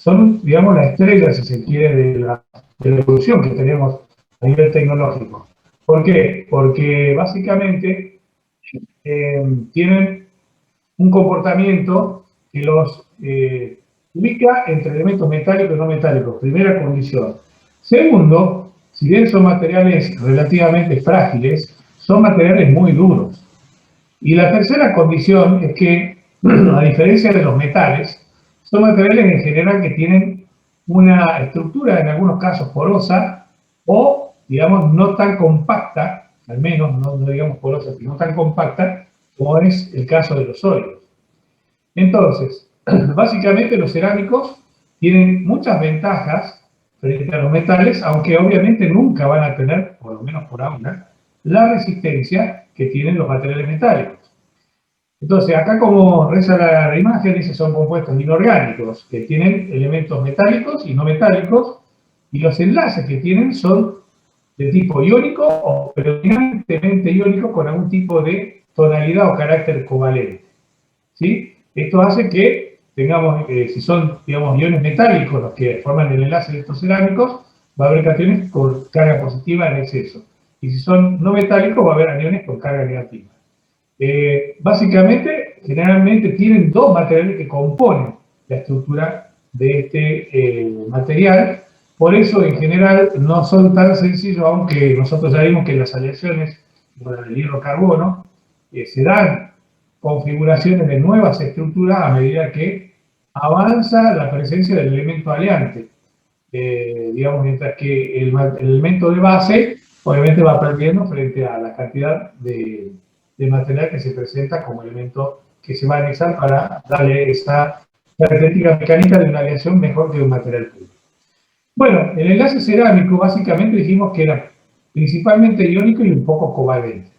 son, digamos, la estrella, si se quiere, de la evolución que tenemos a nivel tecnológico. ¿Por qué? Porque básicamente tienen un comportamiento que los ubica entre elementos metálicos y no metálicos, primera condición. Segundo, si bien son materiales relativamente frágiles, son materiales muy duros. Y la tercera condición es que, a diferencia de los metales, son materiales en general que tienen una estructura, en algunos casos porosa, o, digamos, no tan compacta, al menos no digamos porosa, sino no tan compacta, como es el caso de los sólidos. Entonces, básicamente los cerámicos tienen muchas ventajas frente a los metales, aunque obviamente nunca van a tener, por lo menos por ahora, la resistencia que tienen los materiales metálicos. Entonces, acá como reza la imagen, dice son compuestos inorgánicos, que tienen elementos metálicos y no metálicos, y los enlaces que tienen son de tipo iónico o predominantemente iónico con algún tipo de tonalidad o carácter covalente. ¿Sí? Esto hace que tengamos, si son, digamos, iones metálicos los que forman el enlace de estos cerámicos, va a haber cationes con carga positiva en exceso. Y si son no metálicos, va a haber aniones con carga negativa. Básicamente, generalmente tienen dos materiales que componen la estructura de este material. Por eso, en general, no son tan sencillos, aunque nosotros ya vimos que las aleaciones, como el hidrocarbono, se dan configuraciones de nuevas estructuras a medida que avanza la presencia del elemento aleante. Digamos, mientras que el elemento de base, obviamente va perdiendo frente a la cantidad de material que se presenta como elemento que se va a anexar para darle esa característica mecánica de una aleación mejor que un material puro. Bueno, el enlace cerámico básicamente dijimos que era principalmente iónico y un poco covalente.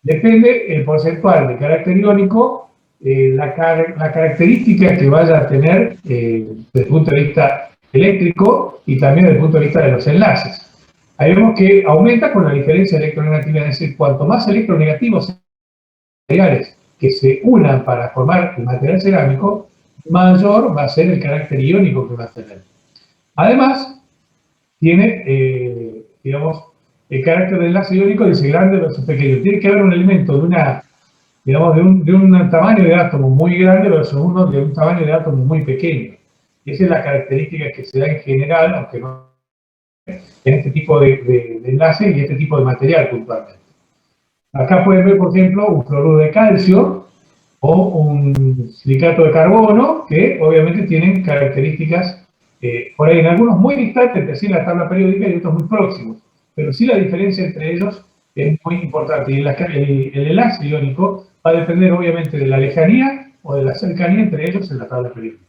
Depende el porcentual de carácter iónico, la característica que vaya a tener desde el punto de vista eléctrico y también desde el punto de vista de los enlaces. Ahí vemos que aumenta con la diferencia electronegativa, es decir, cuanto más electronegativos materiales que se unan para formar el material cerámico, mayor va a ser el carácter iónico que va a tener. Además, tiene, digamos, el carácter de enlace iónico dice grande versus pequeño. Tiene que haber un elemento de una, digamos, de un tamaño de átomo muy grande versus uno de un tamaño de átomo muy pequeño. Y esa es la característica que se da en general, aunque no en este tipo de enlace y este tipo de material puntualmente. Acá pueden ver, por ejemplo, un cloruro de calcio o un silicato de carbono, que obviamente tienen características, por ahí en algunos muy distantes, es decir, la tabla periódica y otros muy próximos. Pero sí la diferencia entre ellos es muy importante. Y el enlace iónico va a depender obviamente de la lejanía o de la cercanía entre ellos en la tabla periódica.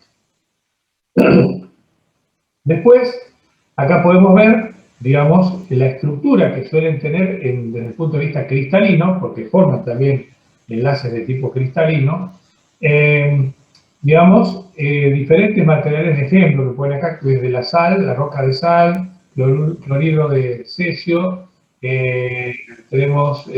Después, acá podemos ver, digamos, la estructura que suelen tener desde el punto de vista cristalino, porque forman también enlaces de tipo cristalino, digamos, diferentes materiales de ejemplo que ponen acá, desde la sal, la roca de sal, cloruro de cesio, tenemos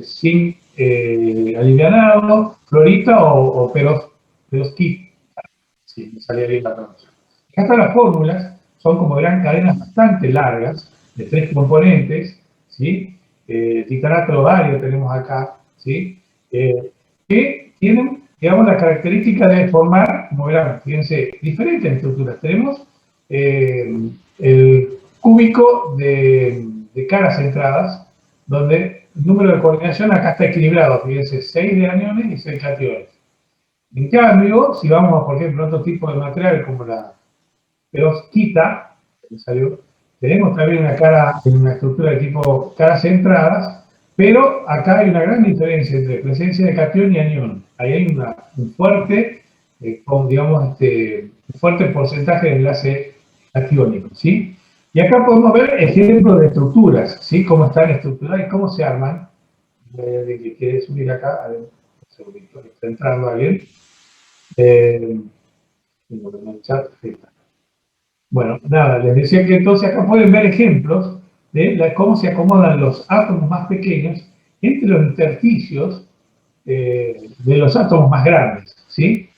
zinc alivianado, fluorita o perovskita, si me salía bien la pronunciación. Acá están las fórmulas, son como verán cadenas bastante largas, de 3 componentes, ¿sí? Titanato de bario tenemos acá, ¿sí? Que tienen, digamos, la característica de formar, como verán, fíjense, diferentes estructuras. Tenemos el cúbico de caras centradas, donde el número de coordinación acá está equilibrado, fíjense, 6 de aniones y 6 cationes. En cambio, si vamos, por ejemplo, a otro tipo de material como la perovskita, tenemos también una estructura de tipo caras centradas, pero acá hay una gran diferencia entre presencia de cation y anión. Ahí hay un fuerte, digamos, un fuerte porcentaje de enlace catiónico, ¿sí? Y acá podemos ver ejemplos de estructuras, ¿sí? Cómo están estructuradas y cómo se arman. De que quiere subir acá, a ver, un segundito, está entrando alguien. En el chat, bueno, nada, les decía que entonces acá pueden ver ejemplos de cómo se acomodan los átomos más pequeños entre los intersticios de los átomos más grandes, ¿sí?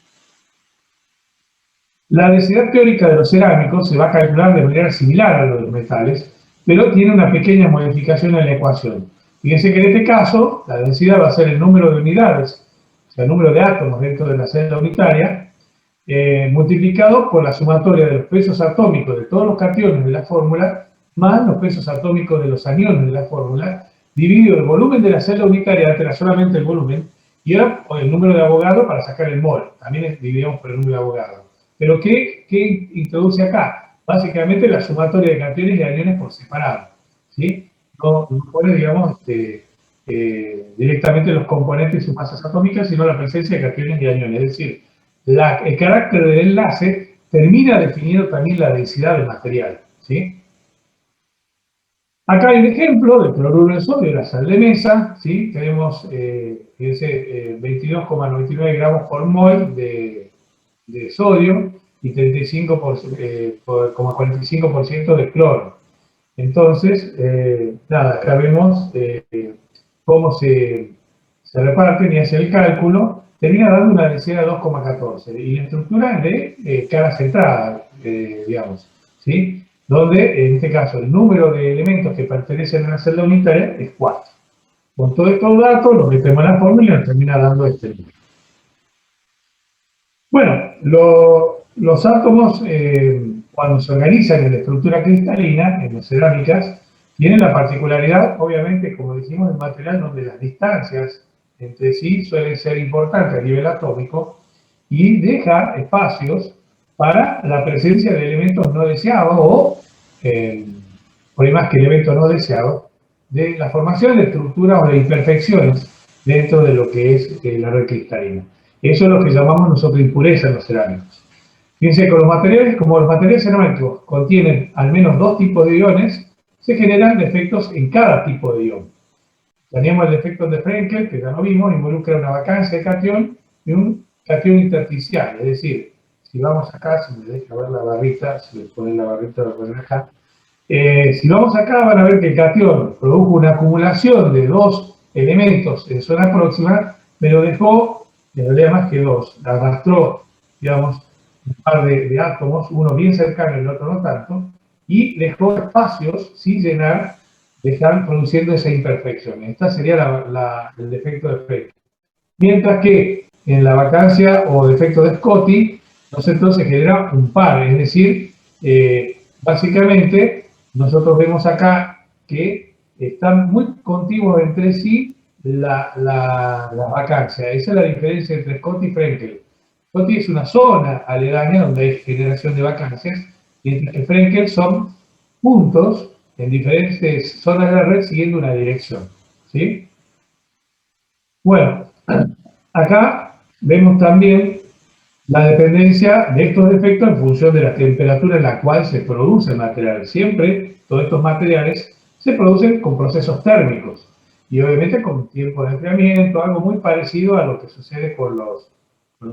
La densidad teórica de los cerámicos se va a calcular de manera similar a la de los metales, pero tiene una pequeña modificación en la ecuación. Fíjense que en este caso, la densidad va a ser el número de unidades, o sea, el número de átomos dentro de la celda unitaria, multiplicado por la sumatoria de los pesos atómicos de todos los cationes de la fórmula, más los pesos atómicos de los aniones de la fórmula, dividido el volumen de la celda unitaria, antes era solamente el volumen, y ahora el número de Avogadro para sacar el mol. También dividimos por el número de Avogadro. Pero ¿qué introduce acá? Básicamente la sumatoria de cationes y aniones por separado. ¿Sí? No pone, digamos, directamente los componentes y sus masas atómicas, sino la presencia de cationes y aniones. Es decir, el carácter del enlace termina definiendo también la densidad del material. ¿Sí? Acá hay un ejemplo del cloruro de sodio, la sal de mesa, ¿sí? Tenemos, fíjense, 22,99 gramos por mol de sodio y 35,45% de cloro. Entonces, nada, acá vemos cómo se reparten y hace el cálculo, termina dando una densidad de 2,14 y la estructura de cara centrada, digamos, ¿sí? Donde, en este caso, el número de elementos que pertenecen a una celda unitaria es 4. Con todos estos datos, lo metemos en la fórmula y nos termina dando este número. Bueno, los átomos, cuando se organizan en la estructura cristalina, en las cerámicas, tienen la particularidad, obviamente, como dijimos, del material donde las distancias entre sí suelen ser importantes a nivel atómico y deja espacios para la presencia de elementos no deseados o, por más que elementos no deseados, de la formación de estructuras o de imperfecciones dentro de lo que es la red cristalina. Eso es lo que llamamos nosotros impureza en los cerámicos. Fíjense que los materiales, como los materiales cerámicos contienen al menos 2 tipos de iones, se generan defectos en cada tipo de ion. Tenemos el defecto de Frenkel, que ya lo vimos, involucra una vacancia de catión y un catión intersticial. Es decir, si vamos acá, si me deja ver la barrita, si le ponen la barrita, lo ponen acá. Si vamos acá, van a ver que el catión produjo una acumulación de 2 elementos en zona próxima, pero dejó, en realidad más que 2, arrastró, digamos, un par de átomos, uno bien cercano y el otro no tanto, y dejó espacios sin llenar, dejar produciendo esa imperfección. Esta sería el defecto de Frenkel. Mientras que en la vacancia o defecto de Scotty, entonces genera un par, es decir, básicamente nosotros vemos acá que están muy contiguos entre sí las vacancias. Esa es la diferencia entre Scotty y Frenkel. Scotty es una zona aledaña donde hay generación de vacancias, mientras que Frenkel son puntos en diferentes zonas de la red siguiendo una dirección. ¿Sí? Bueno, acá vemos también la dependencia de estos defectos en función de la temperatura en la cual se produce el material. Siempre todos estos materiales se producen con procesos térmicos y obviamente con tiempo de enfriamiento, algo muy parecido a lo que sucede con los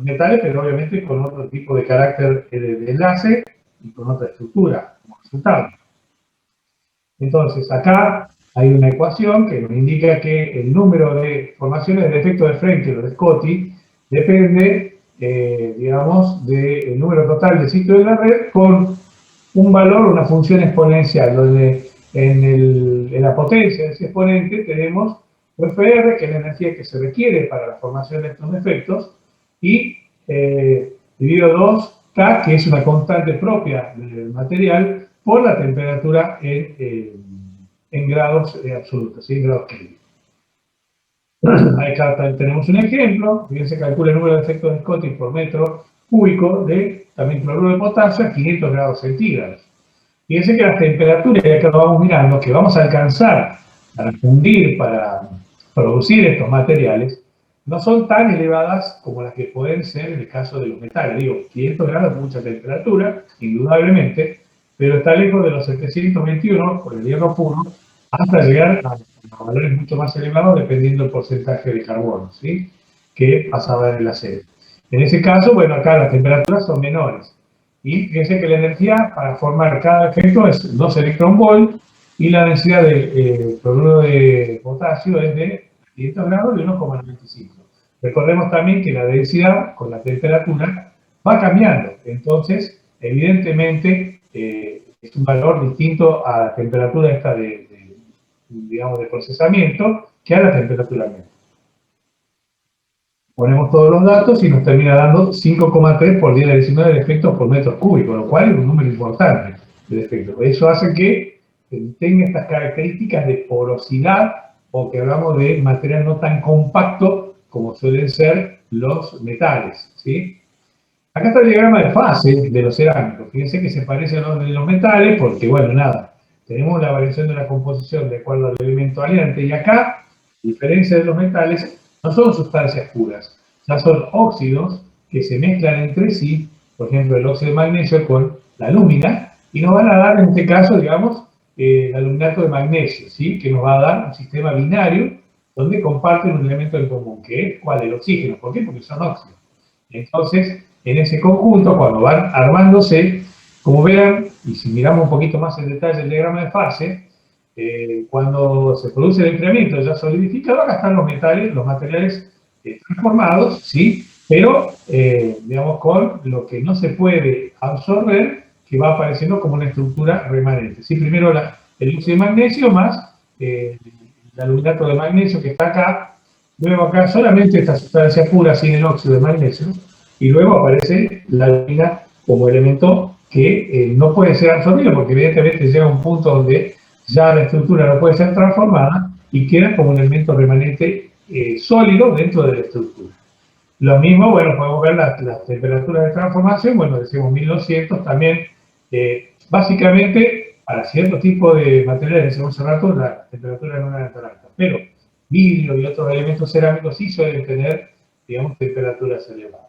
metales, pero obviamente con otro tipo de carácter de enlace y con otra estructura como resultado. Entonces, acá hay una ecuación que nos indica que el número de formaciones de defecto de Frenkel o de Scotty depende, digamos, del número total de sitios de la red con un valor, una función exponencial, donde en la potencia de ese exponente tenemos UFR, que es la energía que se requiere para la formación de estos defectos, y dividido 2K, que es una constante propia del material, por la temperatura en grados absolutos, ¿sí? En grados Kelvin. Acá tenemos un ejemplo, bien se calcula el número de defectos de Scotty por metro cúbico de también cloruro de potasio a 500 grados centígrados. Fíjense que las temperaturas, y acá lo vamos mirando, que vamos a alcanzar para fundir, para producir estos materiales, no son tan elevadas como las que pueden ser en el caso de los metales. Digo, 500 grados es mucha temperatura, indudablemente, pero está lejos de los 721 por el hierro puro, hasta llegar a valores mucho más elevados dependiendo del porcentaje de carbono, ¿sí? Que pasaba en el acero. En ese caso, bueno, acá las temperaturas son menores. Y fíjense que la energía para formar cada efecto es 2 electronvolt y la densidad de cloruro de potasio es de 500 grados de 1,95. Recordemos también que la densidad con la temperatura va cambiando. Entonces, evidentemente, es un valor distinto a la temperatura esta digamos, de procesamiento que a la temperatura media. Ponemos todos los datos y nos termina dando 5,3 por 10 a la 19 defectos por metro cúbico, lo cual es un número importante de defectos. Eso hace que tenga estas características de porosidad, o que hablamos de material no tan compacto como suelen ser los metales, ¿sí? Acá está el diagrama de fase de los cerámicos. Fíjense que se parece a los de los metales porque, bueno, nada, tenemos la variación de la composición de acuerdo al elemento aliante, y acá, a diferencia de los metales, no son sustancias puras, ya son óxidos que se mezclan entre sí, por ejemplo, el óxido de magnesio con la alúmina, y nos van a dar, en este caso, digamos, el aluminato de magnesio, ¿sí? Que nos va a dar un sistema binario donde comparten un elemento en común, que es ¿cuál? El oxígeno. ¿Por qué? Porque son óxidos. Entonces, en ese conjunto, cuando van armándose, como verán, y si miramos un poquito más en detalle el diagrama de fase, cuando se produce el enfriamiento ya solidificado, acá están los materiales transformados, ¿sí? Pero, digamos, con lo que no se puede absorber, que va apareciendo como una estructura remanente. ¿Sí? Primero el óxido de magnesio más el aluminato de magnesio que está acá. Luego acá solamente esta sustancia pura sin el óxido de magnesio, y luego aparece la alumina como elemento que no puede ser absorbido, porque evidentemente llega a un punto donde ya la estructura no puede ser transformada y queda como un elemento remanente sólido dentro de la estructura. Lo mismo, bueno, podemos ver las temperaturas de transformación, bueno, decimos 1200 también, básicamente para cierto tipo de materiales, decimos hace rato, la temperatura no es tan alta, pero vidrio y otros elementos cerámicos sí suelen tener, digamos, temperaturas elevadas.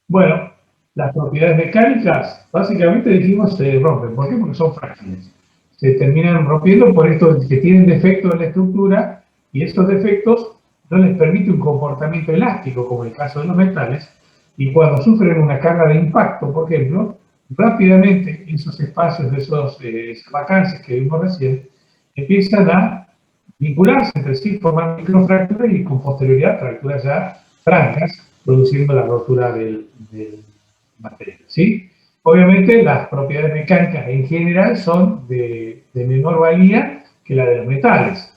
Bueno, las propiedades mecánicas, básicamente dijimos, se rompen. ¿Por qué? Porque son frágiles. Se terminan rompiendo por esto que tienen defectos en la estructura, y estos defectos no les permite un comportamiento elástico, como en el caso de los metales, y cuando sufren una carga de impacto, por ejemplo, rápidamente esos espacios de esas vacancias que vimos recién empiezan a vincularse entre sí, forman microfracturas y con posterioridad fracturas ya francas, produciendo la rotura del material, ¿sí? Obviamente las propiedades mecánicas en general son de menor valía que la de los metales.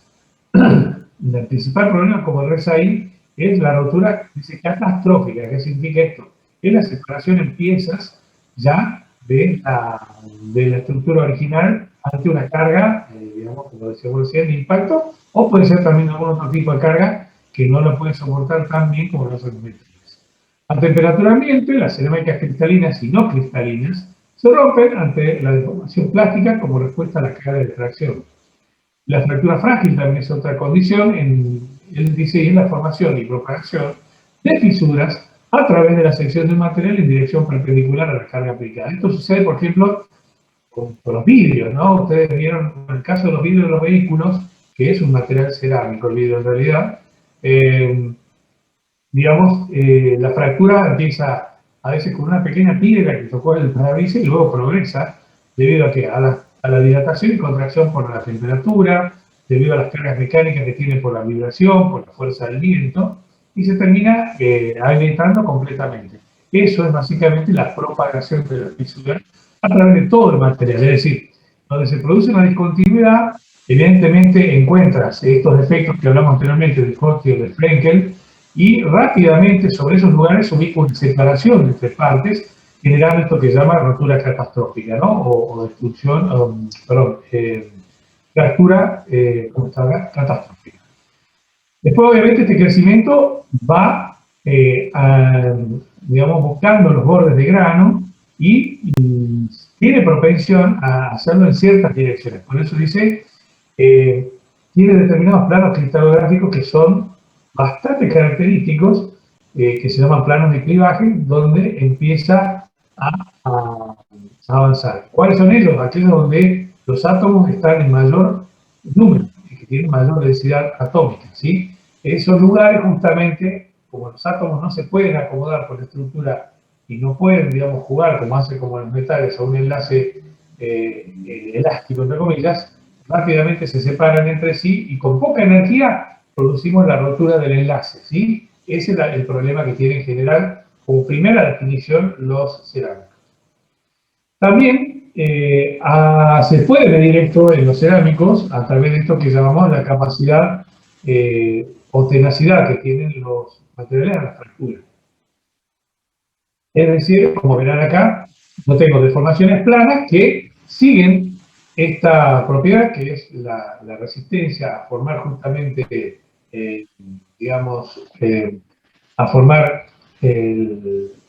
El principal problema, como ves ahí, es la rotura, dice, catastrófica. ¿Qué significa esto? Es la separación en piezas ya de la estructura original ante una carga, digamos, como decíamos recién, de impacto, o puede ser también algún otro tipo de carga que no lo puede soportar tan bien como los metales. A temperatura ambiente, las cerámicas cristalinas y no cristalinas se rompen ante la deformación plástica como respuesta a la carga de fracción. La fractura frágil también es otra condición. Él dice, y en la formación y propagación de fisuras a través de la sección del material en dirección perpendicular a la carga aplicada. Esto sucede, por ejemplo, con los vidrios, ¿no? Ustedes vieron en el caso de los vidrios de los vehículos, que es un material cerámico el vidrio en realidad, digamos, la fractura empieza a veces con una pequeña piedra que tocó el parabrisas y luego progresa debido a que a la dilatación y contracción por la temperatura, debido a las cargas mecánicas que tiene por la vibración, por la fuerza del viento, y se termina agrietando completamente. Eso es básicamente la propagación de la fisura a través de todo el material. Es decir, donde se produce una discontinuidad, evidentemente encuentras estos efectos que hablamos anteriormente de Corti o de Frenkel, y rápidamente sobre esos lugares se ubica una separación entre partes, generando esto que se llama rotura catastrófica, ¿no? O destrucción, perdón, fractura catastrófica. Después, obviamente, este crecimiento va, digamos, buscando los bordes de grano y tiene propensión a hacerlo en ciertas direcciones. Por eso dice, tiene determinados planos cristalográficos que son bastante característicos, que se llaman planos de clivaje, donde empieza a avanzar. ¿Cuáles son ellos? Aquellos donde los átomos están en mayor número y que tienen mayor densidad atómica, ¿sí? Esos lugares, justamente, como los átomos no se pueden acomodar por la estructura y no pueden, digamos, jugar como hacen como los metales a un enlace elástico, entre comillas, rápidamente se separan entre sí y con poca energía producimos la rotura del enlace, ¿sí? Ese es el problema que tiene en general como primera definición los cerámicos. También se puede medir esto en los cerámicos a través de esto que llamamos la capacidad o tenacidad que tienen los materiales a la fractura. Es decir, como verán acá, no tengo deformaciones planas que siguen esta propiedad que es la resistencia a formar justamente, digamos, a formar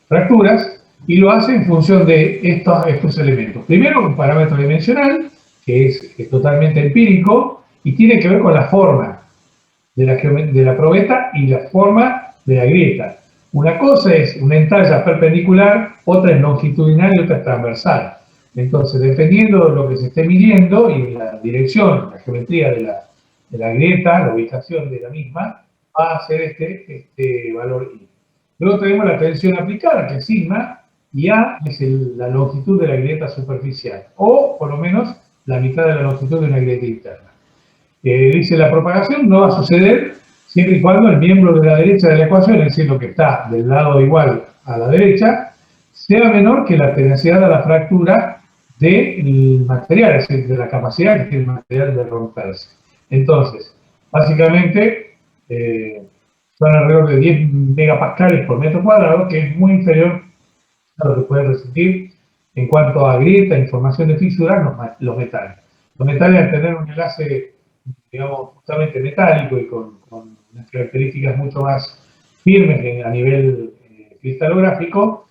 fracturas, y lo hace en función de estos elementos. Primero, un parámetro dimensional, que es totalmente empírico y tiene que ver con la forma de la probeta y la forma de la grieta. Una cosa es una entalla perpendicular, otra es longitudinal y otra es transversal. Entonces, dependiendo de lo que se esté midiendo y la dirección, la geometría de la grieta, la ubicación de la misma, va a ser este valor I. Luego tenemos la tensión aplicada, que es sigma, y A es la longitud de la grieta superficial, o por lo menos la mitad de la longitud de una grieta interna. Dice la propagación no va a suceder siempre y cuando el miembro de la derecha de la ecuación, es decir, lo que está del lado igual a la derecha, sea menor que la tenacidad de la fractura del material, es decir, de la capacidad que tiene el material de romperse. Entonces, básicamente, son alrededor de 10 megapascales por metro cuadrado, que es muy inferior a lo que puede resistir en cuanto a grieta, información de fisura, los metales. Los metales, al tener un enlace, digamos, justamente metálico y con unas características mucho más firmes a nivel cristalográfico,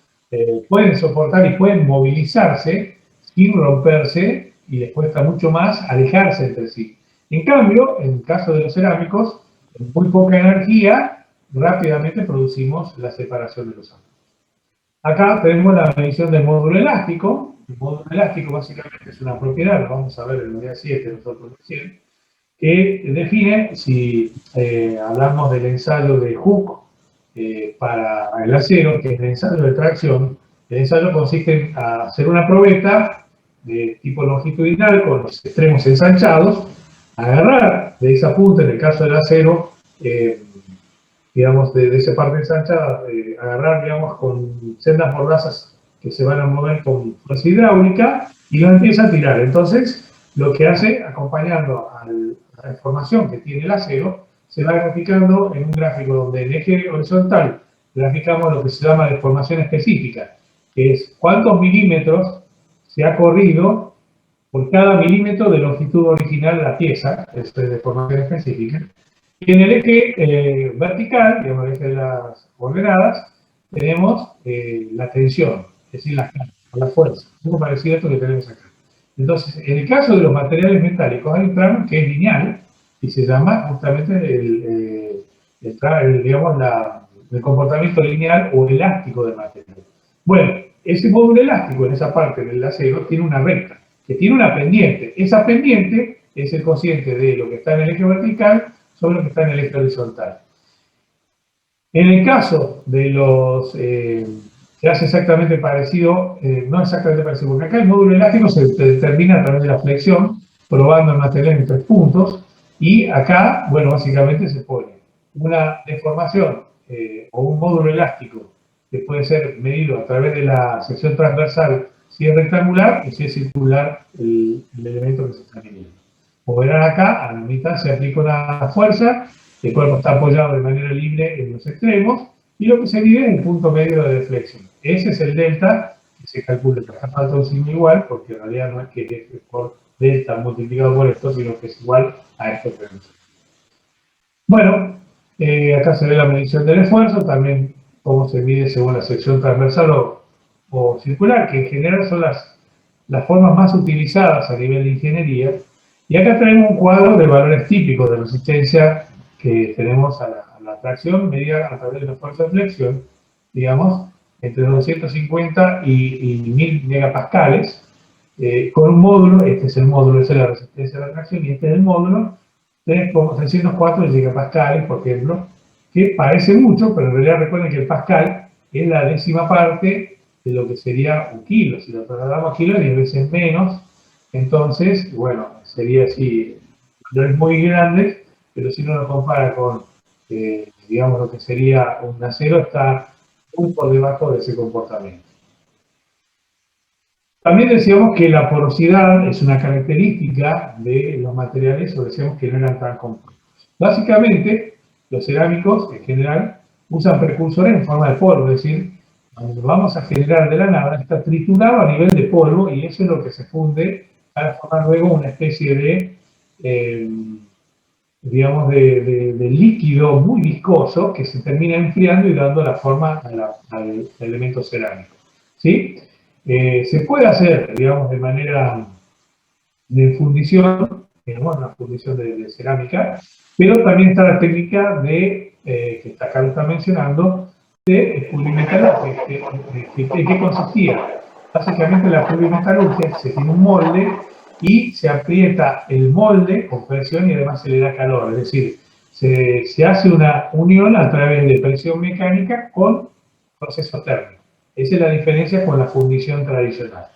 pueden soportar y pueden movilizarse sin romperse y les cuesta mucho más alejarse entre sí. En cambio, en el caso de los cerámicos, con muy poca energía, rápidamente producimos la separación de los átomos. Acá tenemos la medición del módulo elástico. El módulo elástico básicamente es una propiedad, lo vamos a ver en el día 7 nosotros recién, que define, si hablamos del ensayo de Hooke para el acero, que es el ensayo de tracción. El ensayo consiste en hacer una probeta de tipo longitudinal con los extremos ensanchados, agarrar de esa punta, en el caso del acero, digamos, de esa parte ensanchada, agarrar, digamos, con sendas mordazas que se van a mover con fuerza hidráulica y lo empieza a tirar. Entonces, lo que hace, acompañando a la deformación que tiene el acero, se va graficando en un gráfico donde en eje horizontal graficamos lo que se llama deformación específica, que es cuántos milímetros se ha corrido por cada milímetro de longitud original de la pieza, eso es deformación específica. Y en el eje vertical, digamos, el eje de las coordenadas, tenemos la tensión, es decir, la fuerza, algo parecido a esto que tenemos acá. Entonces, en el caso de los materiales metálicos, hay un tramo que es lineal y se llama justamente digamos, el comportamiento lineal o elástico del material. Bueno, ese módulo elástico en esa parte del acero tiene una recta, que tiene una pendiente. Esa pendiente es el cociente de lo que está en el eje vertical sobre lo que está en el eje horizontal. En el caso de los que hace exactamente parecido, no exactamente parecido, porque acá el módulo elástico se determina a través de la flexión, probando el material en 3 puntos, y acá, bueno, básicamente se pone una deformación o un módulo elástico que puede ser medido a través de la sección transversal si es rectangular y si es circular el elemento que se está midiendo. Como verán acá, a la mitad se aplica una fuerza, el cuerpo está apoyado de manera libre en los extremos, y lo que se mide es el punto medio de deflexión. Ese es el delta que se calcula, que acá falta un signo igual, porque en realidad no es que es por delta multiplicado por esto, sino que es igual a esto que vemos. Bueno, acá se ve la medición del esfuerzo, también cómo se mide según la sección transversal o circular, que en general son las formas más utilizadas a nivel de ingeniería. Y acá tenemos un cuadro de valores típicos de resistencia que tenemos a la tracción medida a través de la fuerza de flexión, digamos, entre 250 y 1000 megapascales, con un módulo, este es el módulo, esa es la resistencia a la tracción, y este es el módulo, 304 gigapascales, por ejemplo, que parece mucho, pero en realidad recuerden que el pascal es la décima parte de lo que sería un kilo. Si lo trasladamos a kilo, es 10 veces menos. Entonces, bueno, sería así, no es muy grande, pero si uno lo compara con, digamos, lo que sería un acero, está muy por debajo de ese comportamiento. También decíamos que la porosidad es una característica de los materiales, o decíamos que no eran tan complejos. Básicamente, los cerámicos en general usan precursores en forma de polvo, es decir, cuando lo vamos a generar de la nada, está triturado a nivel de polvo y eso es lo que se funde para formar luego una especie de, digamos, de líquido muy viscoso que se termina enfriando y dando la forma al elemento cerámico. ¿Sí? Se puede hacer, digamos, de manera de fundición, digamos, una fundición de cerámica, pero también está la técnica de, que acá lo está mencionando, de pulimetalurgia. ¿Qué consistía? Básicamente la pulimetalurgia se tiene un molde y se aprieta el molde con presión y además se le da calor, es decir, se hace una unión a través de presión mecánica con proceso térmico. Esa es la diferencia con la fundición tradicional.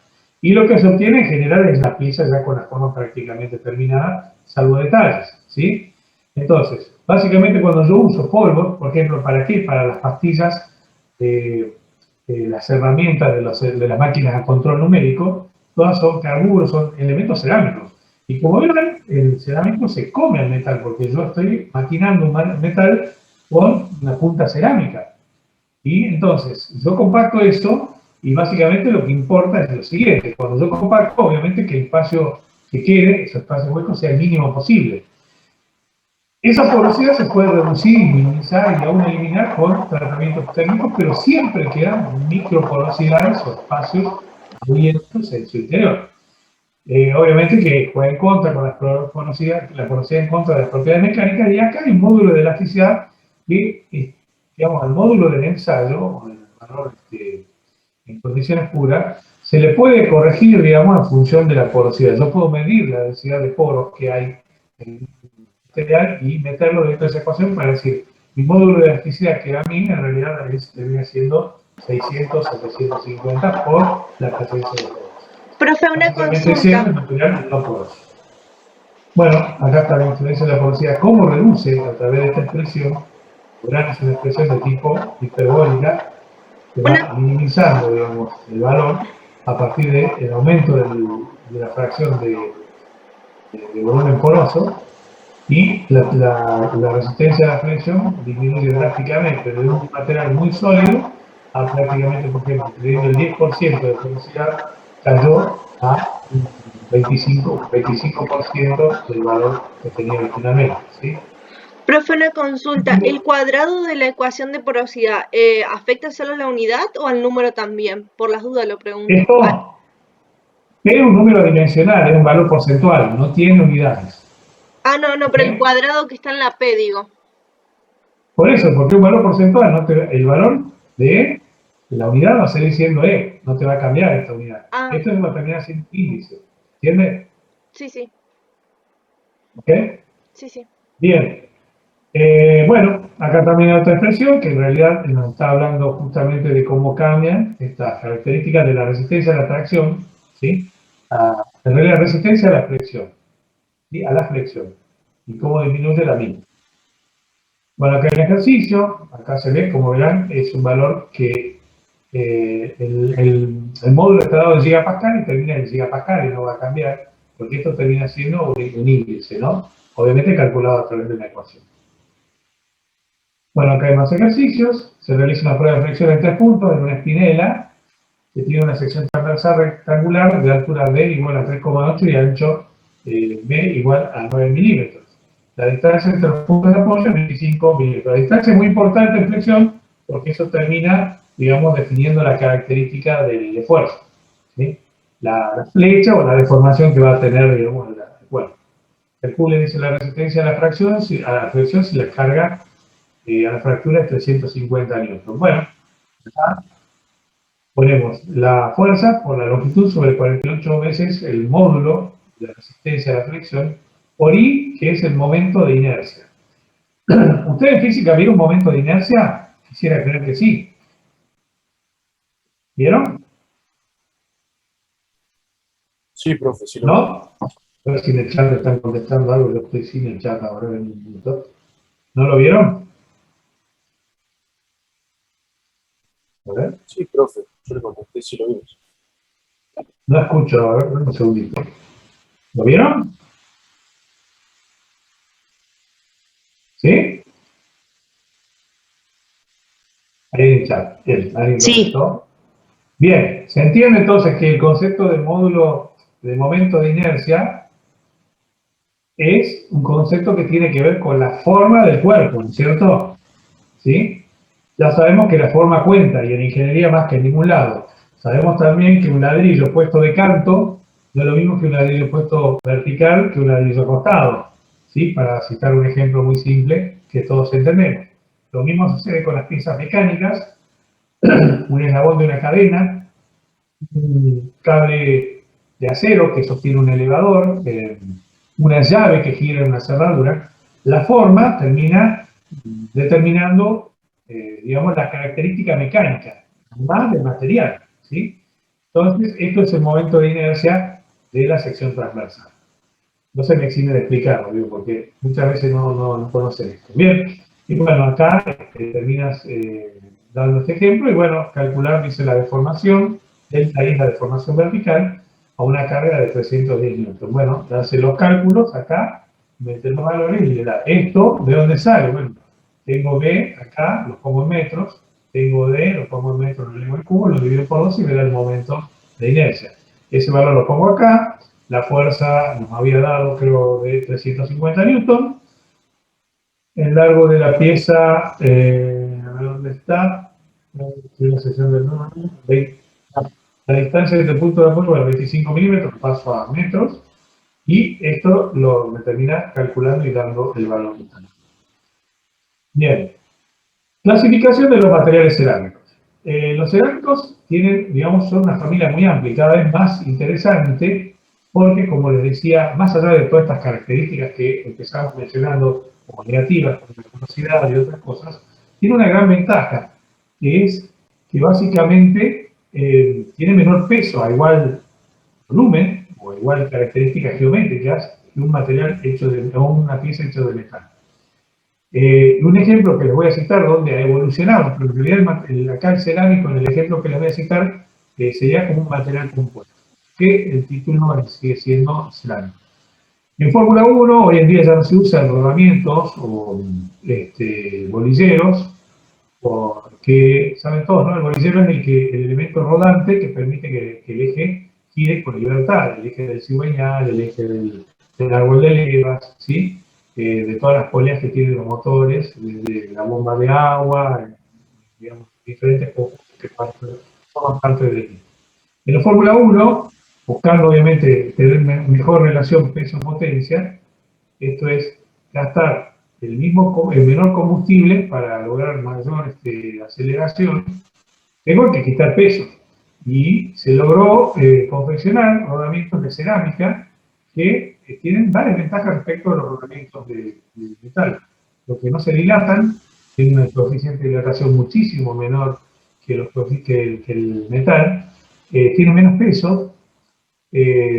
Y lo que se obtiene en general es la pieza ya con la forma prácticamente terminada, salvo detalles, ¿sí? Entonces, básicamente cuando yo uso polvo, por ejemplo, ¿para qué? Para las pastillas, las herramientas de las máquinas a control numérico, todas son carburos, son elementos cerámicos. Y como verán, el cerámico se come al metal, porque yo estoy maquinando un metal con una punta cerámica. Y entonces, yo compacto esto y básicamente lo que importa es lo siguiente. Cuando yo compacto, obviamente que el espacio que quede, ese espacio hueco, sea el mínimo posible. Esa porosidad se puede reducir y minimizar y aún eliminar con tratamientos técnicos, pero siempre quedan microporosidades o espacios abiertos en su interior. Obviamente que juega en contra con la porosidad en contra de las propiedades mecánicas, y acá hay un módulo de elasticidad que, digamos, al módulo del ensayo, el valor en condiciones puras, se le puede corregir, digamos, en función de la porosidad. Yo puedo medir la densidad de poros que hay en el material y meterlo dentro de esa ecuación para decir, mi módulo de elasticidad que a mí en realidad termina siendo 600, 750 por la presencia de poros. Profe, una Básicamente siempre el consulta. material no poroso. Bueno, acá está la influencia de la porosidad. ¿Cómo reduce a través de esta expresión? Verán, es una expresión de tipo hiperbólica que Una, va minimizando, digamos, el valor a partir del aumento de la fracción de volumen poroso, y la resistencia a la fricción disminuye drásticamente de un material muy sólido a prácticamente, por ejemplo, teniendo el 10% de porosidad, cayó a un 25% del valor que tenía originalmente, ¿sí? profe, una consulta. ¿El cuadrado de la ecuación de porosidad afecta solo a la unidad o al número también? Por las dudas lo pregunto. Esto es un número dimensional, es un valor porcentual, no tiene unidades. No, pero el ¿Okay? cuadrado que está en la P, digo. Por eso, porque un valor porcentual, el valor de la unidad va a seguir siendo E, no te va a cambiar esta unidad. Ah, Esto es una terminal sin índice, ¿entiendes? sí, sí, ¿Ok? sí, sí. Bien. Bueno, acá también hay otra expresión que en realidad nos está hablando justamente de cómo cambian estas características de la resistencia a la tracción, ¿sí? En realidad, resistencia a la flexión, ¿sí? A la flexión, y cómo disminuye la misma. Bueno, acá en el ejercicio, acá se ve, como verán, es un valor que el módulo está dado en gigapascal y termina en gigapascal y no va a cambiar, porque esto termina siendo un índice, ¿no? Obviamente calculado a través de una ecuación. Bueno, acá hay más ejercicios. Se realiza una prueba de flexión en 3 puntos en una espinela que tiene una sección transversal rectangular de altura B igual a 3,8 y ancho B igual a 9 milímetros. La distancia entre los puntos de apoyo es 25 milímetros. La distancia es muy importante en flexión porque eso termina, digamos, definiendo la característica del esfuerzo, ¿sí? La flecha o la deformación que va a tener, digamos, el cuerpo. Calcule, dice, la resistencia a la fracción, si la carga a la fractura es 350 newton. Bueno, acá ponemos la fuerza por la longitud sobre 48 veces el módulo de la resistencia a la fricción por I, que es el momento de inercia. ¿Ustedes en física vieron un momento de inercia? Quisiera creer que sí. ¿Vieron? Sí, profe, sí lo vi. ¿No? A ver si en el chat están contestando algo. Yo estoy sin el chat ahora en un minuto. ¿No lo vieron? profe, yo le contesté si lo vimos. No escucho, a ver, un segundito. ¿Lo vieron? ¿Sí? Ahí en el chat. Bien, ¿alguien Sí. contestó? Bien, se entiende entonces que el concepto de módulo de momento de inercia es un concepto que tiene que ver con la forma del cuerpo, ¿no es cierto? ¿Sí? Ya sabemos que la forma cuenta y en ingeniería más que en ningún lado. Sabemos también que un ladrillo puesto de canto no es lo mismo que un ladrillo puesto vertical que un ladrillo acostado, ¿sí? Para citar un ejemplo muy simple que todos entendemos. Lo mismo sucede con las piezas mecánicas, un eslabón de una cadena, un cable de acero que sostiene un elevador, una llave que gira una cerradura. La forma termina determinando, digamos, la característica mecánica, más del material, ¿sí? Entonces, esto es el momento de inercia de la sección transversal. No se me exime de explicarlo, digo, porque muchas veces no conocen esto. Bien, y bueno, acá terminas dando este ejemplo, y bueno, calcular, dice, la deformación, delta I es la deformación vertical, a una carga de 310 newton. Bueno, hace los cálculos acá, mete los valores y le da. ¿Esto de dónde sale? Bueno, tengo B acá, lo pongo en metros, tengo D, lo pongo en metros, lo elevo al cubo, lo divido por 2 y me da el momento de inercia. Ese valor lo pongo acá, la fuerza nos había dado, creo, de 350 newton. El largo de la pieza, a ver dónde está, la sección del número, la distancia de este punto de apoyo, bueno, 25 milímetros, paso a metros, y esto me termina calculando y dando el valor total. Bien, clasificación de los materiales cerámicos. Los cerámicos tienen, digamos, son una familia muy amplia y cada vez más interesante porque, como les decía, más allá de todas estas características que empezamos mencionando como negativas, como la velocidad y otras cosas, tiene una gran ventaja, que es que básicamente tiene menor peso a igual volumen o a igual características geométricas que un material hecho de, o una pieza hecha de metal. Un ejemplo que les voy a citar donde ha evolucionado, pero en realidad acá el cerámico, en el ejemplo que les voy a citar, sería como un material compuesto, que el título sigue siendo cerámico. En Fórmula 1, hoy en día ya no se usan rodamientos o bolilleros, porque saben todos, ¿no? El bolillero es el elemento rodante que permite que el eje gire con libertad, el eje del cigüeñal, el eje del árbol de levas, ¿sí? De todas las poleas que tienen los motores, desde la bomba de agua, digamos, diferentes cosas que forman parte del eje. En la Fórmula 1, buscando obviamente tener mejor relación peso-potencia, esto es gastar el menor combustible para lograr mayor aceleración, tengo que quitar peso. Y se logró confeccionar rodamientos de cerámica que tienen varias ventajas respecto a los rodamientos de metal. Los que no se dilatan tienen un coeficiente de dilatación muchísimo menor que el metal, tienen menos peso,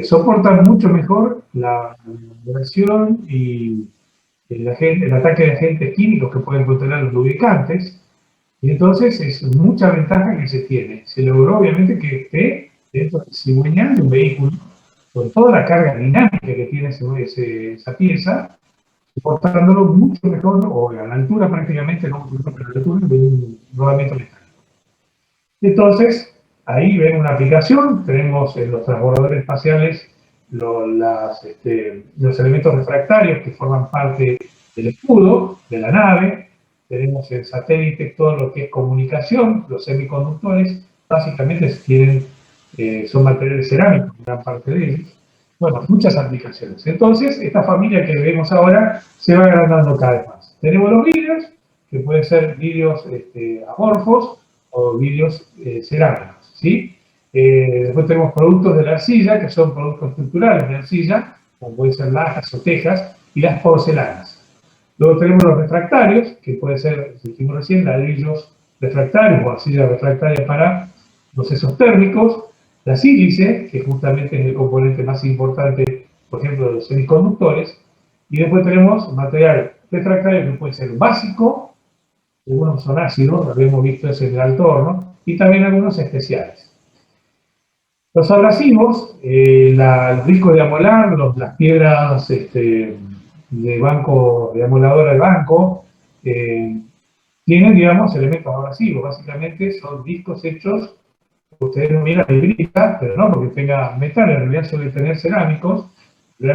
soportan mucho mejor la vibración y el ataque de agentes químicos que pueden contener los lubricantes, y entonces es mucha ventaja que se tiene. Se logró obviamente que esté dentro del cigüeñal de un vehículo, con toda la carga dinámica que tiene esa pieza, soportándolo mucho mejor, o a la altura prácticamente, no a la altura de un rodamiento mecánico. Entonces, ahí ven una aplicación, tenemos en los transbordadores espaciales los elementos refractarios que forman parte del escudo de la nave, tenemos en satélite todo lo que es comunicación, los semiconductores, básicamente son materiales cerámicos, gran parte de ellos. Bueno, muchas aplicaciones. Entonces, esta familia que vemos ahora se va agrandando cada vez más. Tenemos los vidrios, que pueden ser vidrios amorfos, o vidrios cerámicos, ¿sí? Después tenemos productos de la arcilla, que son productos estructurales de arcilla, como pueden ser lajas o tejas, y las porcelanas. Luego tenemos los refractarios, que pueden ser, dijimos recién, ladrillos refractarios o arcilla refractaria para procesos térmicos, la sílice, que justamente es el componente más importante, por ejemplo, de los semiconductores, y después tenemos material refractario que puede ser básico, algunos son ácidos, lo habíamos visto ese en el alto horno, y también algunos especiales. Los abrasivos, los discos de amolar, las piedras de banco, de amoladora de banco, tienen, digamos, elementos abrasivos. Básicamente son discos hechos, ustedes no miran de brita, pero no porque tenga metal, en realidad suelen tener cerámicos,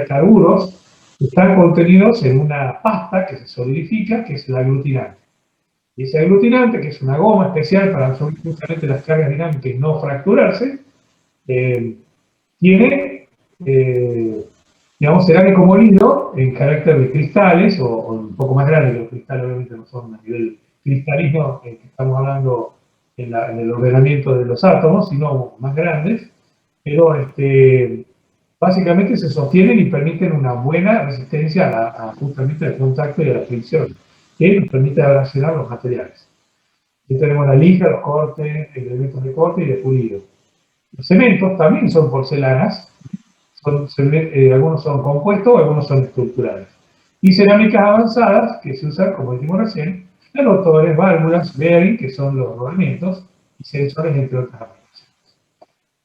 carburos, que están contenidos en una pasta que se solidifica, que es el aglutinante. Y ese aglutinante, que es una goma especial para absorber justamente las cargas dinámicas y no fracturarse, tiene, digamos, cerámico molido en carácter de cristales, o un poco más grande. Los cristales obviamente no son a nivel cristalino, que estamos hablando en el ordenamiento de los átomos, sino más grandes, pero básicamente se sostienen y permiten una buena resistencia justamente al contacto y a la fricción, que nos permite abrasionar los materiales. Aquí tenemos la lija, los cortes, elementos de corte y de pulido. Los cementos también son porcelanas, algunos son compuestos, algunos son estructurales. Y cerámicas avanzadas, que se usan, como dijimos recién, rotores, válvulas, bearing, que son los rodamientos, y sensores, entre otras aplicaciones.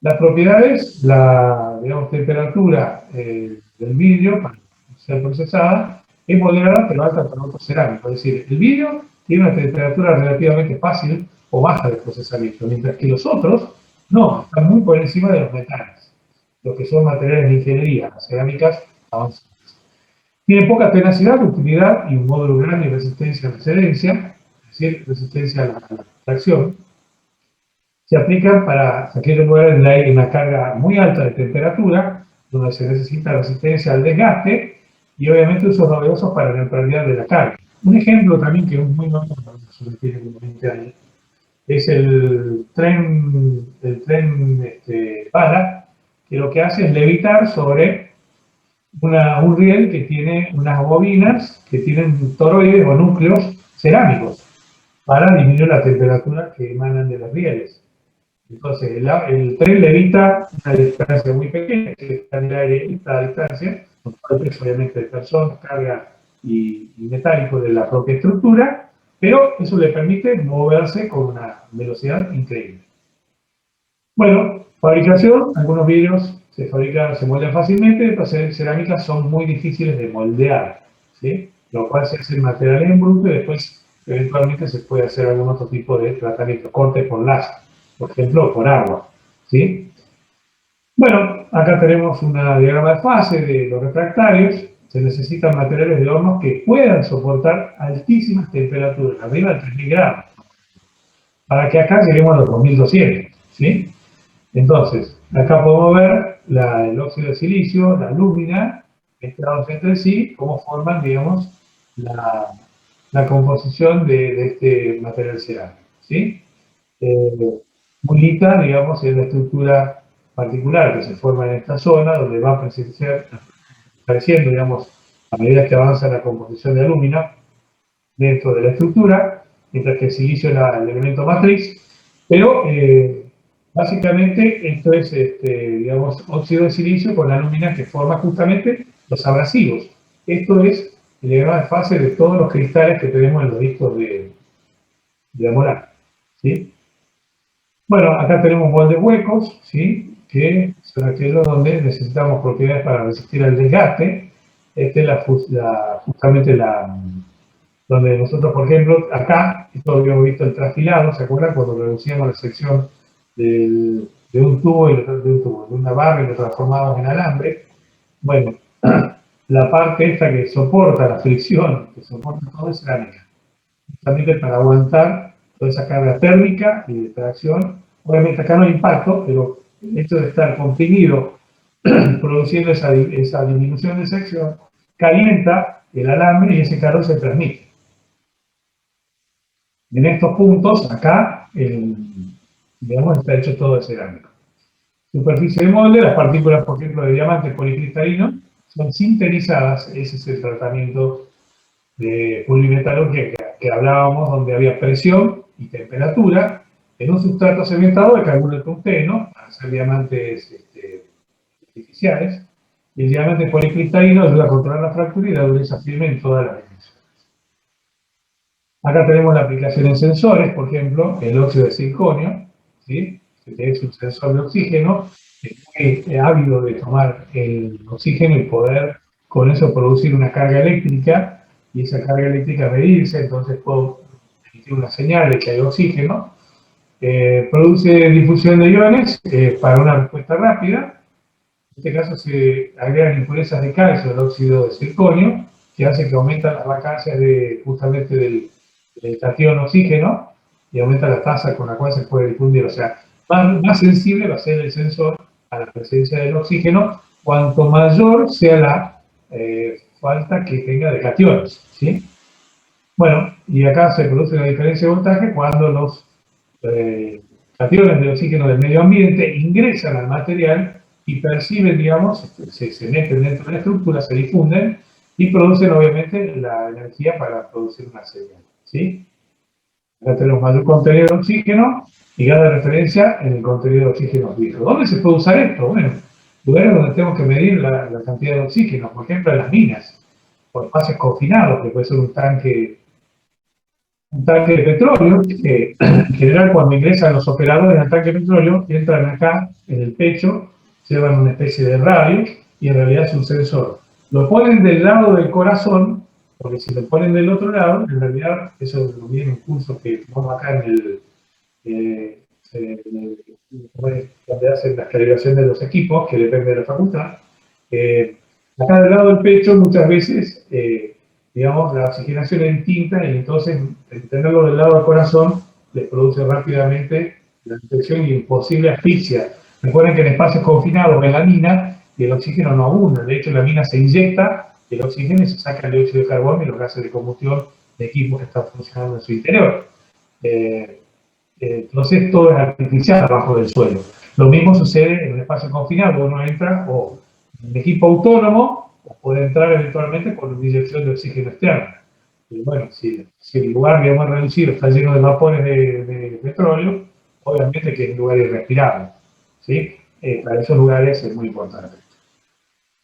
Las propiedades, la, digamos, temperatura del vidrio, para ser procesada, es moderada, pero alta para otros cerámicos. Es decir, el vidrio tiene una temperatura relativamente fácil o baja de procesamiento, mientras que los otros no, están muy por encima de los metales, lo que son materiales de ingeniería, las cerámicas avanzadas. Tienen poca tenacidad, utilidad y un módulo grande de resistencia a la excedencia, es decir, resistencia a la tracción. Se aplican para aquellos lugares donde hay una carga muy alta de temperatura, donde se necesita resistencia al desgaste y obviamente usos novedosos para la neutralidad de la carga. Un ejemplo también que es muy novedoso, eso tiene como 20 años, es el tren bala, que lo que hace es levitar sobre un riel que tiene unas bobinas que tienen toroides o núcleos cerámicos para disminuir la temperatura que emanan de los rieles. Entonces, el tren levita una distancia muy pequeña, que está en el aire esta distancia, con todo el peso obviamente de personas, carga y metálico de la propia estructura, pero eso le permite moverse con una velocidad increíble. Bueno, fabricación, algunos vidrios se moldean fácilmente, otras cerámicas son muy difíciles de moldear, ¿sí? Lo cual se hace en material en bruto y después eventualmente se puede hacer algún otro tipo de tratamiento, corte por láser, por ejemplo, por agua, ¿sí? Bueno, acá tenemos un diagrama de fase de los refractarios. Se necesitan materiales de hornos que puedan soportar altísimas temperaturas, arriba de 3000 grados, para que acá lleguemos a los 2200, ¿sí? Entonces, acá podemos ver el óxido de silicio, la alúmina, mezclados entre sí, cómo forman, digamos, la composición de este material cerámico, ¿sí? Mulita, digamos, es la estructura particular que se forma en esta zona, donde va apareciendo, digamos, a medida que avanza la composición de alúmina dentro de la estructura, mientras que el silicio es el elemento matriz, pero básicamente esto es, digamos, óxido de silicio con alúmina que forma justamente los abrasivos. Esto es el diagrama de fase de todos los cristales que tenemos en los discos de amolar, ¿sí? Bueno, acá tenemos moldes huecos, ¿sí? Que son aquellos donde necesitamos propiedades para resistir al desgaste. Esta es justamente donde nosotros, por ejemplo, acá, esto habíamos visto el trasfilado, ¿se acuerdan? Cuando reducíamos la sección de un tubo de una barra y lo transformábamos en alambre. Bueno, la parte esta que soporta la fricción, que soporta todo, es cerámica. Justamente para aguantar toda esa carga térmica y de tracción. Obviamente acá no hay impacto, pero el hecho de estar comprimido, produciendo esa disminución de sección, calienta el alambre y ese calor se transmite. En estos puntos, acá, digamos, está hecho todo de cerámica. Superficie de molde, las partículas, por ejemplo, de diamante policristalino, son sintetizadas. Ese es el tratamiento de polimetalurgia que hablábamos, donde había presión y temperatura en un sustrato cementado de carburo de tungsteno, para hacer diamantes artificiales, y el diamante policristalino ayuda a controlar la fractura y da dureza firme en todas las dimensiones. Acá tenemos la aplicación en sensores, por ejemplo, el óxido de circonio, ¿sí? Si tenés un sensor de oxígeno, es muy ávido de tomar el oxígeno y poder con eso producir una carga eléctrica, y esa carga eléctrica medirse, entonces puedo emitir una señal de que hay oxígeno, produce difusión de iones para una respuesta rápida. En este caso se agregan impurezas de calcio al óxido de circonio, que hace que aumentan las vacancias justamente del cation oxígeno y aumenta la tasa con la cual se puede difundir. O sea, más sensible va a ser el sensor a la presencia del oxígeno cuanto mayor sea la falta que tenga de cationes, ¿sí? Bueno, y acá se produce una diferencia de voltaje cuando los cationes de oxígeno del medio ambiente ingresan al material y perciben, digamos, se meten dentro de la estructura, se difunden y producen obviamente la energía para producir una señal, ¿sí? Acá tenemos mayor contenido de oxígeno y gas de referencia en el contenido de oxígeno líquido. ¿Dónde se puede usar esto? Bueno, lugares donde tenemos que medir la cantidad de oxígeno, por ejemplo en las minas, o espacios confinados, que puede ser un tanque de petróleo, que en general cuando ingresan los operadores al tanque de petróleo, entran acá en el pecho, llevan una especie de radio y en realidad es un sensor. Lo ponen del lado del corazón, porque si lo ponen del otro lado, en realidad, eso lo vi en un curso que tomamos acá donde hacen las calibraciones de los equipos, que depende de la facultad. Acá del lado del pecho muchas veces digamos, la oxigenación es distinta y entonces tenerlo del lado del corazón les produce rápidamente la infección y posible asfixia. Recuerden que en espacios confinados en la mina el oxígeno no abunda, de hecho la mina se inyecta el oxígeno y se saca el dióxido de carbono y los gases de combustión de equipos que están funcionando en su interior. Entonces todo es artificial abajo del suelo. Lo mismo sucede en un espacio confinado, uno entra o en un equipo autónomo o puede entrar eventualmente con una inyección de oxígeno externa. Y bueno, si el lugar, digamos, reducido está lleno de vapores de petróleo, obviamente que es un lugar irrespirable, ¿sí? Para esos lugares es muy importante.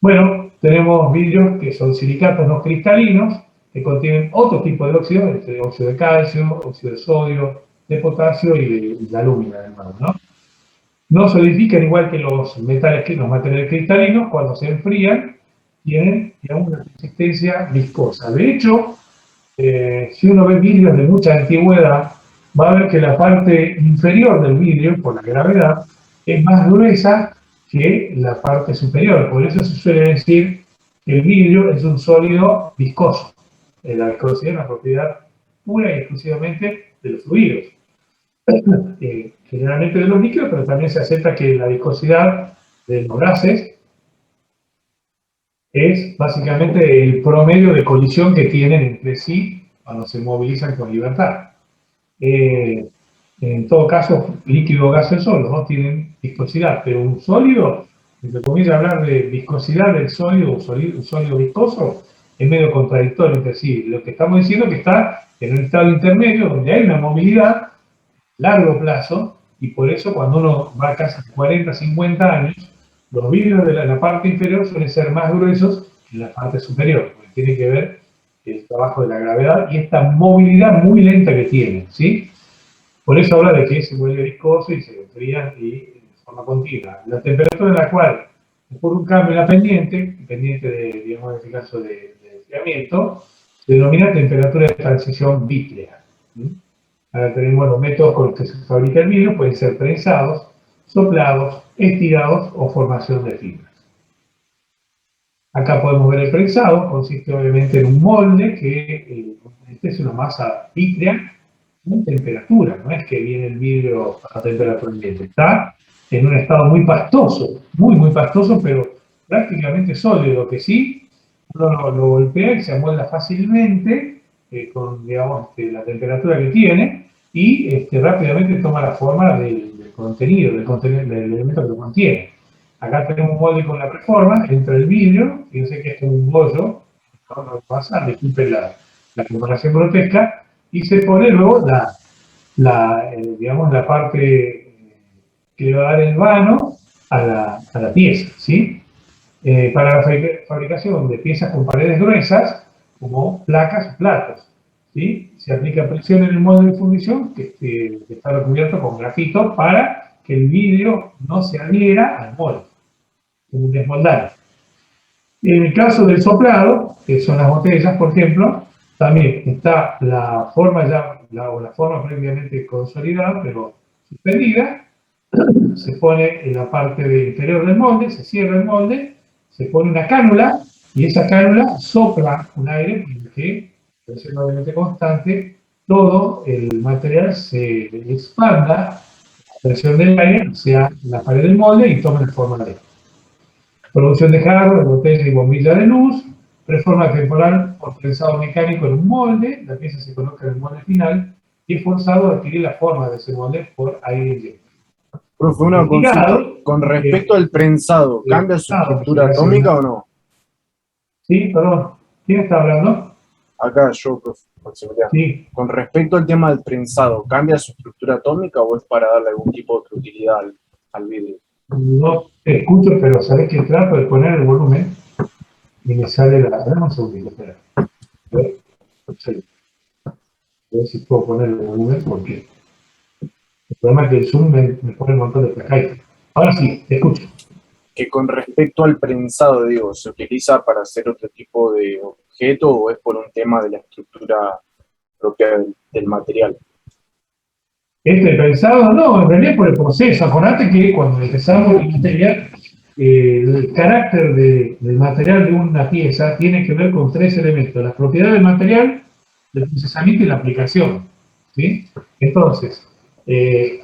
Bueno, tenemos vidrios que son silicatos no cristalinos, que contienen otro tipo de óxido, óxido de calcio, óxido de sodio, de potasio y de alumina, además, ¿no? No solidifican igual que los materiales cristalinos, cuando se enfrían, tienen, digamos, una consistencia viscosa. De hecho, si uno ve vidrios de mucha antigüedad, va a ver que la parte inferior del vidrio, por la gravedad, es más gruesa que la parte superior. Por eso se suele decir que el vidrio es un sólido viscoso. La viscosidad es una propiedad pura y exclusivamente de los fluidos. Generalmente de los líquidos, pero también se acepta que la viscosidad de los gases es básicamente el promedio de colisión que tienen entre sí cuando se movilizan con libertad. En todo caso, líquido o gaseoso, los dos tienen viscosidad, pero un sólido, entre comillas, hablar de viscosidad del sólido, un sólido viscoso, es medio contradictorio entre sí. Lo que estamos diciendo es que está en un estado intermedio donde hay una movilidad largo plazo, y por eso cuando uno va a casi 40, 50 años, los vidrios de la parte inferior suelen ser más gruesos que la parte superior, porque tiene que ver el trabajo de la gravedad y esta movilidad muy lenta que tienen, ¿sí? Por eso habla de que se vuelve viscoso y se enfría y de forma continua. La temperatura en la cual ocurre un cambio en la pendiente de, digamos, en este caso de enfriamiento, se denomina temperatura de transición vítrea. Ahora tenemos los métodos con los que se fabrica el vidrio, pueden ser prensados, soplados, estirados o formación de fibras. Acá podemos ver el prensado, consiste obviamente en un molde que es una masa vítrea en temperatura, no es que viene el vidrio a temperatura ambiente, está en un estado muy pastoso, muy pastoso, pero prácticamente sólido, que sí, uno lo golpea y se amolda fácilmente con, digamos, la temperatura que tiene y rápidamente toma la forma del contenido, del elemento que lo contiene. Acá tenemos un molde con la preforma, entra el vidrio, fíjense que es como un bollo, no pasa, disculpen la comparación grotesca, y se pone luego digamos, la parte que le va a dar el vano a la pieza, ¿sí? Para la fabricación de piezas con paredes gruesas, como placas o platos, ¿sí? Se aplica presión en el molde de fundición que está recubierto con grafito para que el vidrio no se adhiera al molde, como un desmoldante. En el caso del soplado, que son las botellas, por ejemplo, también está la forma la forma previamente consolidada, pero suspendida. Se pone en la parte inferior del molde, se cierra el molde, se pone una cánula y esa cánula sopla un aire para que, presión obviamente constante, todo el material se expanda a presión del aire hacia la pared del molde y tome la forma de producción de jarro, de botella y bombilla de luz, reforma temporal por prensado mecánico en un molde, la pieza se coloca en el molde final y es forzado a adquirir la forma de ese molde por aire inyectado. Profe, una consulta. Con respecto al prensado, ¿cambia su estructura atómica o no? Sí, perdón. ¿Quién está hablando? Acá yo, profe, por seguridad. Sí. Con respecto al tema del prensado, ¿cambia su estructura atómica o es para darle algún tipo de otra utilidad al vidrio? No te escucho, pero sabes que trato de poner el volumen y me sale la... Dame un segundito, espera. A ver si puedo poner el volumen porque el problema es que el Zoom me pone un montón de placas. Ahora sí, te escucho. Que con respecto al prensado, digo, ¿se utiliza para hacer otro tipo de objeto o es por un tema de la estructura propia del material? Este prensado, no, en realidad por el proceso. Acordate que cuando empezamos el material, el carácter del material de una pieza tiene que ver con tres elementos: la propiedad del material, el procesamiento y la aplicación. ¿Sí? Entonces,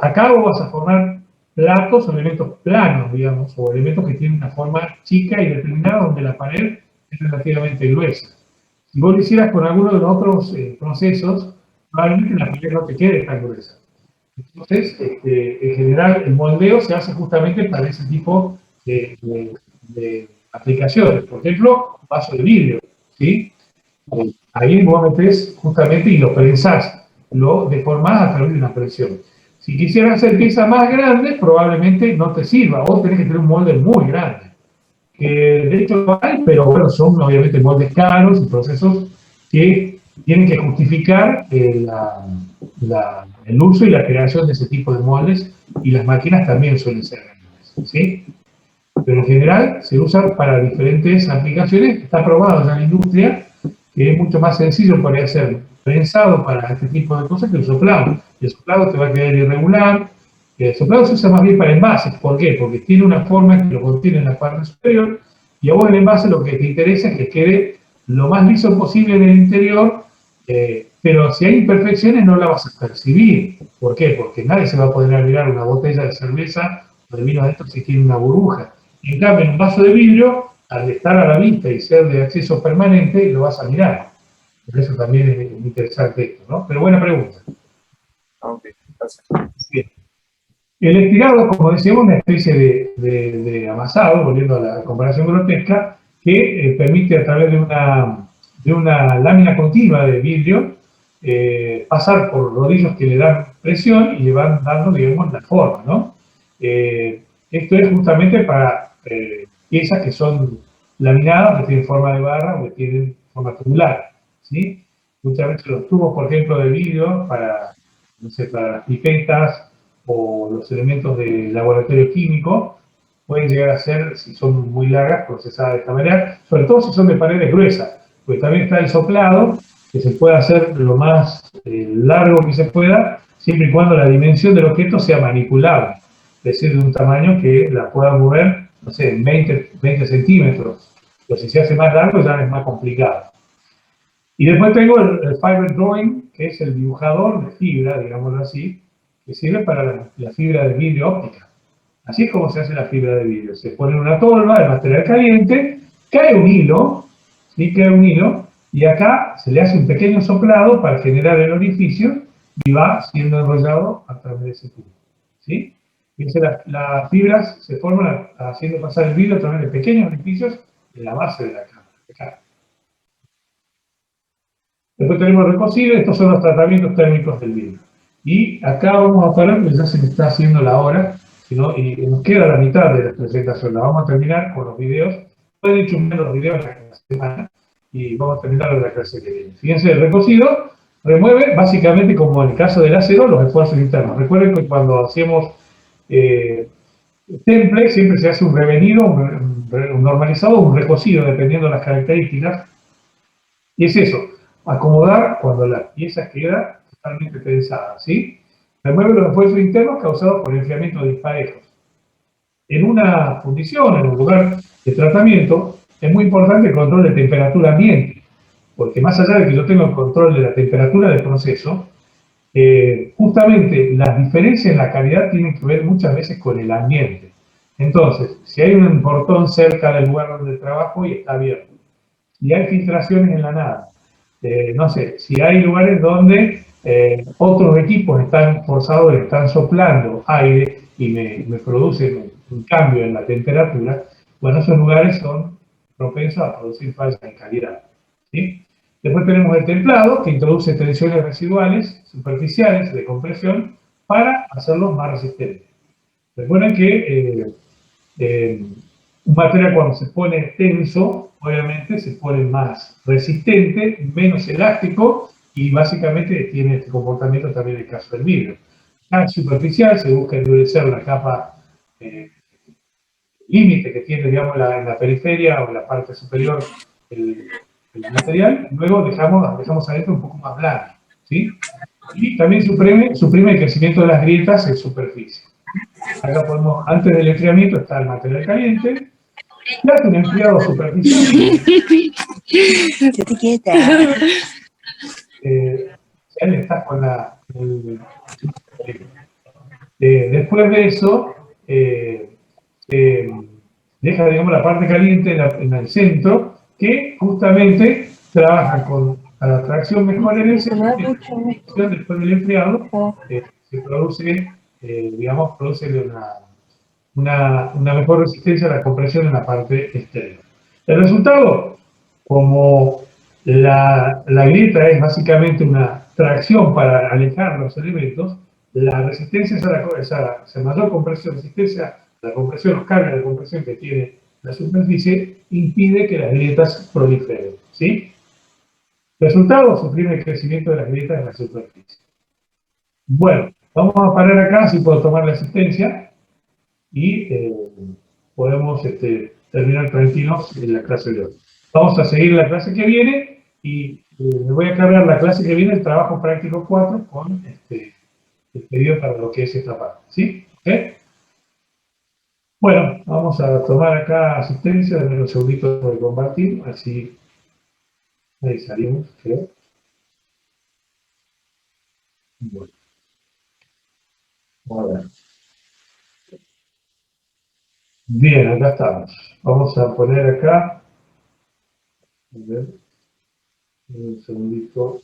acá vos vas a formar platos o elementos planos, digamos, o elementos que tienen una forma chica y determinada donde la pared es relativamente gruesa. Si vos lo hicieras con alguno de los otros procesos, probablemente la pared no te quede tan gruesa. Entonces, en general, el moldeo se hace justamente para ese tipo de aplicaciones. Por ejemplo, un vaso de vidrio, ¿sí? Ahí vos metés justamente y lo prensás, lo deformás a través de una presión. Si quisieras hacer piezas más grandes, probablemente no te sirva, o tenés que tener un molde muy grande. Que de hecho hay, pero bueno, son obviamente moldes caros y procesos que tienen que justificar el uso y la creación de ese tipo de moldes, y las máquinas también suelen ser grandes, ¿sí? Pero en general se usa para diferentes aplicaciones. Está probado en la industria que es mucho más sencillo para ser prensado para este tipo de cosas que el soplado. El soplado te va a quedar irregular. El soplado se usa más bien para envases. ¿Por qué? Porque tiene una forma que lo contiene en la parte superior, y a vos el envase lo que te interesa es que quede lo más liso posible en el interior, pero si hay imperfecciones no la vas a percibir. ¿Por qué? Porque nadie se va a poder mirar una botella de cerveza o de vino adentro si tiene una burbuja. En cambio, en un vaso de vidrio, al estar a la vista y ser de acceso permanente, lo vas a mirar. Por eso también es interesante esto, ¿no? Pero buena pregunta. Ok, gracias. Bien. El estirado, como decíamos, es una especie de amasado, volviendo a la comparación grotesca, que permite a través de una lámina continua de vidrio pasar por rodillos que le dan presión y le van dando, digamos, la forma, ¿no? Esto es justamente para piezas que son laminadas, que tienen forma de barra o que tienen forma tubular, ¿sí? Muchas veces los tubos, por ejemplo, de vidrio para, no sé, para las pipetas o los elementos del laboratorio químico pueden llegar a ser, si son muy largas, procesadas de esta manera, sobre todo si son de paredes gruesas, porque también está el soplado, que se puede hacer lo más largo que se pueda, siempre y cuando la dimensión del objeto sea manipulable, es decir, de un tamaño que la pueda mover, no sé, en 20 centímetros, pero si se hace más largo ya es más complicado. Y después tengo el fiber drawing, que es el dibujador de fibra, digámoslo así, que sirve para la fibra de vidrio óptica. Así es como se hace la fibra de vidrio. Se pone en una tolva de material caliente, cae un hilo, ¿sí? Cae un hilo, y acá se le hace un pequeño soplado para generar el orificio y va siendo enrollado a través de ese tubo, ¿sí? Fíjense, las fibras se forman haciendo pasar el vidrio a través de pequeños orificios en la base de la cámara. Después tenemos el recocido. Estos son los tratamientos térmicos del vidrio. Y acá vamos a parar, porque ya se me está haciendo la hora, y nos queda la mitad de la presentación. La vamos a terminar con los videos. Pueden ir chumbeando los videos la semana y vamos a terminar la clase que viene. Fíjense, el recocido remueve básicamente, como en el caso del acero, los esfuerzos internos. Recuerden que cuando hacemos temple, siempre se hace un revenido, un normalizado, un recocido, dependiendo de las características. Y es eso, acomodar cuando la pieza queda totalmente tensada, ¿sí? Remueve los esfuerzos internos causados por enfriamientos disparejos. En una fundición, en un lugar de tratamiento, es muy importante el control de temperatura ambiente, porque más allá de que yo tenga el control de la temperatura del proceso, justamente las diferencias en la calidad tienen que ver muchas veces con el ambiente. Entonces, si hay un portón cerca del lugar donde trabajo y está abierto, y hay filtraciones en la nada, no sé, si hay lugares donde otros equipos están forzados, están soplando aire y me producen un cambio en la temperatura, bueno, esos lugares son propensos a producir fallas en calidad, ¿sí? Después tenemos el templado, que introduce tensiones residuales, superficiales, de compresión, para hacerlos más resistentes. Recuerden que un material cuando se pone tenso, obviamente se pone más resistente, menos elástico y básicamente tiene este comportamiento también en el caso del vidrio. La superficial se busca endurecer la capa límite que tiene, digamos, en la periferia o en la parte superior el material, luego dejamos adentro un poco más blando, ¿sí? Y también suprime el crecimiento de las grietas en superficie. Acá podemos, antes del enfriamiento está el material caliente, se hace un enfriado superficial. Él está con después de eso, deja, digamos, la parte caliente en el centro, que justamente trabaja con la tracción mejor en ese momento. Después del enfriado, se produce, digamos, produce una mejor resistencia a la compresión en la parte exterior. El resultado, como la grieta es básicamente una tracción para alejar los elementos, la resistencia esa mayor compresión, resistencia, la compresión, los cargas de compresión que tiene la superficie, impide que las grietas proliferen, ¿sí? Resultado, suprime el crecimiento de las grietas en la superficie. Bueno, vamos a parar acá, así puedo tomar la asistencia y podemos terminar tranquilos en la clase de hoy. Vamos a seguir la clase que viene y me voy a cargar la clase que viene, el trabajo práctico 4, con el pedido para lo que es esta parte. ¿Sí? ¿Okay? Bueno, vamos a tomar acá asistencia, denme un segundito de compartir, así ahí salimos, creo. Bueno, a ver. Bien, acá estamos. Vamos a poner acá, a ver, un segundito.